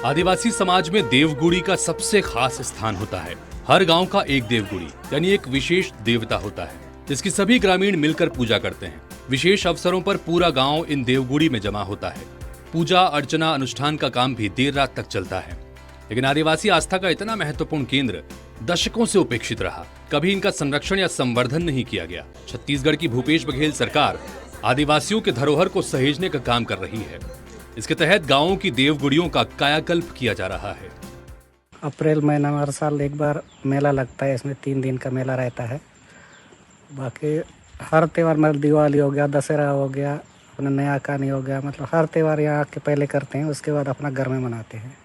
आदिवासी समाज में देवगुड़ी का सबसे खास स्थान होता है। हर गांव का एक देवगुड़ी यानी एक विशेष देवता होता है जिसकी सभी ग्रामीण मिलकर पूजा करते हैं। विशेष अवसरों पर पूरा गांव इन देवगुड़ी में जमा होता है। पूजा अर्चना अनुष्ठान का काम भी देर रात तक चलता है। लेकिन आदिवासी आस्था का इतना महत्वपूर्ण केंद्र दशकों से उपेक्षित रहा। कभी इनका संरक्षण या संवर्धन नहीं किया गया। छत्तीसगढ़ की भूपेश बघेल सरकार आदिवासियों के धरोहर को सहेजने का काम कर रही है। इसके तहत गांवों की देवगुड़ियों का कायाकल्प किया जा रहा है। अप्रैल महीना में हर साल एक बार मेला लगता है। इसमें 3 दिन का मेला रहता है। बाकी हर त्यौहार मतलब दिवाली हो गया, दशहरा हो गया, अपना नया कानी हो गया, मतलब हर त्यौहार यहाँ के पहले करते हैं, उसके बाद अपना घर में मनाते हैं,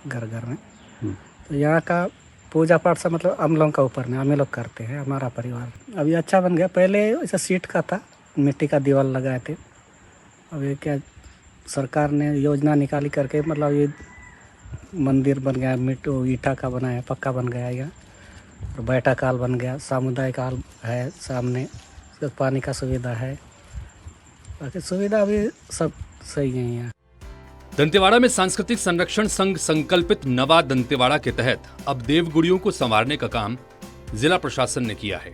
घर घर में। तो यहाँ का पूजा पाठ सब मतलब हम लोग का ऊपर में हम लोग करते हैं। हमारा परिवार अभी अच्छा बन गया। पहले ऐसा सीट का था, मिट्टी का दीवार लगाए थे। अभी क्या सरकार ने योजना निकाली करके मतलब ये मंदिर बन गया, ईटा का बना है, पक्का बन गया यहाँ। और बैठक हॉल बन गया, सामुदायिक हॉल है सामने, पानी का सुविधा है। बाकी सुविधा अभी सब सही है यहाँ। दंतेवाड़ा में सांस्कृतिक संरक्षण संघ संकल्पित नवा दंतेवाड़ा के तहत अब देवगुड़ियों को संवारने का काम जिला प्रशासन ने किया है।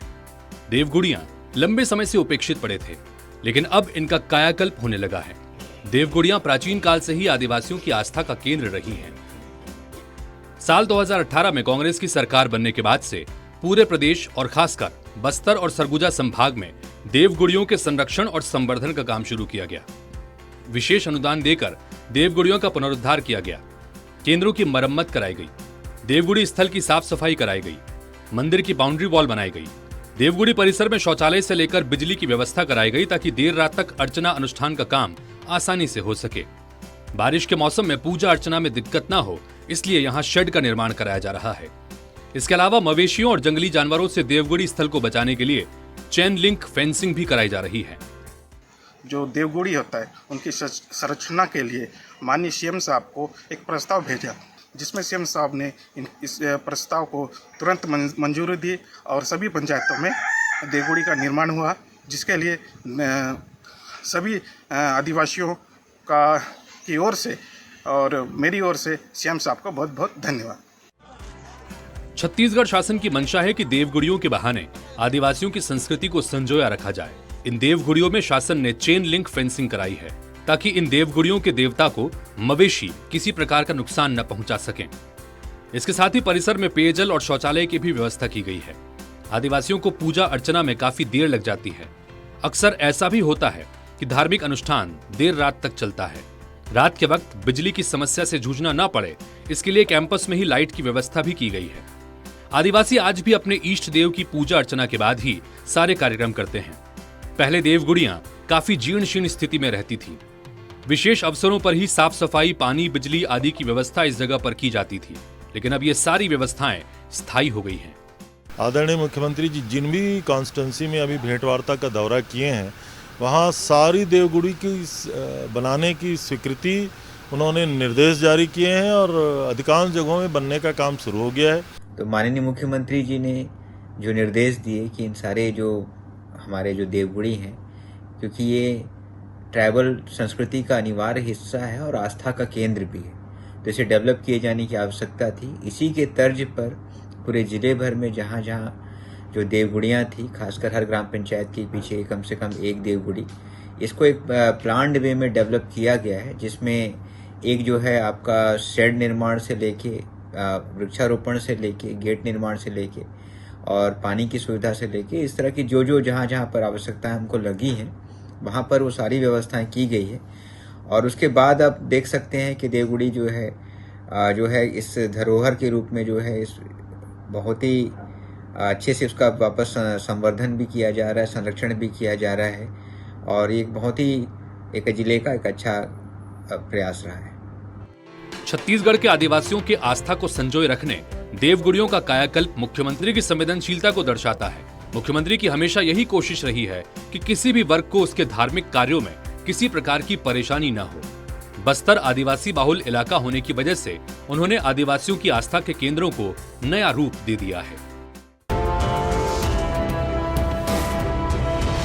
देवगुड़ियां लंबे समय से उपेक्षित पड़े थे, लेकिन अब इनका कायाकल्प होने लगा है। देवगुड़ियां प्राचीन काल से ही आदिवासियों की आस्था का केंद्र रही हैं। साल 2018 में कांग्रेस की सरकार बनने के बाद से पूरे प्रदेश और खासकर बस्तर और सरगुजा संभाग में देवगुड़ियों के संरक्षण और संवर्धन का काम शुरू किया गया। विशेष अनुदान देकर देवगुड़ियों का पुनरुद्धार किया गया। केंद्रों की मरम्मत कराई गई। देवगुड़ी स्थल की साफ सफाई कराई गई। मंदिर की बाउंड्री वॉल बनाई गई। देवगुड़ी परिसर में शौचालय से लेकर बिजली की व्यवस्था कराई गई ताकि देर रात तक अर्चना अनुष्ठान का काम आसानी से हो सके। बारिश के मौसम में पूजा अर्चना में दिक्कत न हो, इसलिए यहाँ शेड का निर्माण कराया जा रहा है। इसके अलावा मवेशियों और जंगली जानवरों से देवगुड़ी स्थल को बचाने के लिए चेन लिंक फेंसिंग भी कराई जा रही है। जो देवगुड़ी होता है उनकी संरक्षण के लिए माननीय सीएम साहब को एक प्रस्ताव भेजा, जिसमें सीएम साहब ने इस प्रस्ताव को तुरंत मंजूरी दी और सभी पंचायतों में देवगुड़ी का निर्माण हुआ, जिसके लिए सभी आदिवासियों की ओर से और मेरी ओर से सीएम साहब को बहुत बहुत धन्यवाद। छत्तीसगढ़ शासन की मंशा है कि देवगुड़ियों के बहाने आदिवासियों की संस्कृति को संजोया रखा जाए। इन देवगुड़ियों में शासन ने चेन लिंक फेंसिंग कराई है ताकि इन देवगुड़ियों के देवता को मवेशी किसी प्रकार का नुकसान न पहुंचा सकें। इसके साथ ही परिसर में पेयजल और शौचालय की भी व्यवस्था की गई है। आदिवासियों को पूजा अर्चना में काफी देर लग जाती है। अक्सर ऐसा भी होता है कि धार्मिक अनुष्ठान देर रात तक चलता है। रात के वक्त बिजली की समस्या से जूझना न पड़े, इसके लिए कैंपस में ही लाइट की व्यवस्था भी की गई है। आदिवासी आज भी अपने इष्ट देव की पूजा अर्चना के बाद ही सारे कार्यक्रम करते हैं। पहले देवगुड़ियां काफी जीर्ण शीर्ण स्थिति में रहती थी। विशेष अवसरों पर ही साफ सफाई, पानी, बिजली आदि की व्यवस्था इस जगह पर की जाती थी, लेकिन अब ये सारी व्यवस्थाएं स्थायी हो गई हैं। आदरणीय मुख्यमंत्री जी जिन भी कॉन्स्टिट्यूंसी में अभी भेंट वार्ता का दौरा किए हैं, वहाँ सारी देवगुड़ी की बनाने की स्वीकृति उन्होंने निर्देश जारी किए हैं और अधिकांश जगहों में बनने का काम शुरू हो गया है। तो माननीय मुख्यमंत्री जी ने जो निर्देश दिए कि इन सारे जो हमारे जो देवगुड़ी हैं, क्योंकि ये ट्राइबल संस्कृति का अनिवार्य हिस्सा है और आस्था का केंद्र भी है, तो इसे डेवलप किए जाने की आवश्यकता थी। इसी के तर्ज पर पूरे जिले भर में जहाँ जहाँ जो देवगुड़ियाँ थी, खासकर हर ग्राम पंचायत के पीछे कम से कम एक देवगुड़ी, इसको एक प्लान्ड वे में डेवलप किया गया है, जिसमें एक जो है आपका शेड निर्माण से लेके, वृक्षारोपण से लेके, गेट निर्माण से लेके और पानी की सुविधा से लेके, इस तरह की जो जहाँ जहाँ पर आवश्यकताएं हमको लगी हैं वहाँ पर वो सारी व्यवस्थाएं की गई है। और उसके बाद आप देख सकते हैं कि देवगुड़ी जो है इस धरोहर के रूप में जो है इस बहुत ही अच्छे से उसका वापस संवर्धन भी किया जा रहा है, संरक्षण भी किया जा रहा है और एक बहुत ही एक जिले का एक अच्छा प्रयास रहा है। छत्तीसगढ़ के आदिवासियों की आस्था को संजोए रखने देवगुड़ियों का कायाकल्प मुख्यमंत्री की संवेदनशीलता को दर्शाता है। मुख्यमंत्री की हमेशा यही कोशिश रही है कि किसी भी वर्ग को उसके धार्मिक कार्यों में किसी प्रकार की परेशानी न हो। बस्तर आदिवासी बाहुल इलाका होने की वजह से उन्होंने आदिवासियों की आस्था के केंद्रों को नया रूप दे दिया है।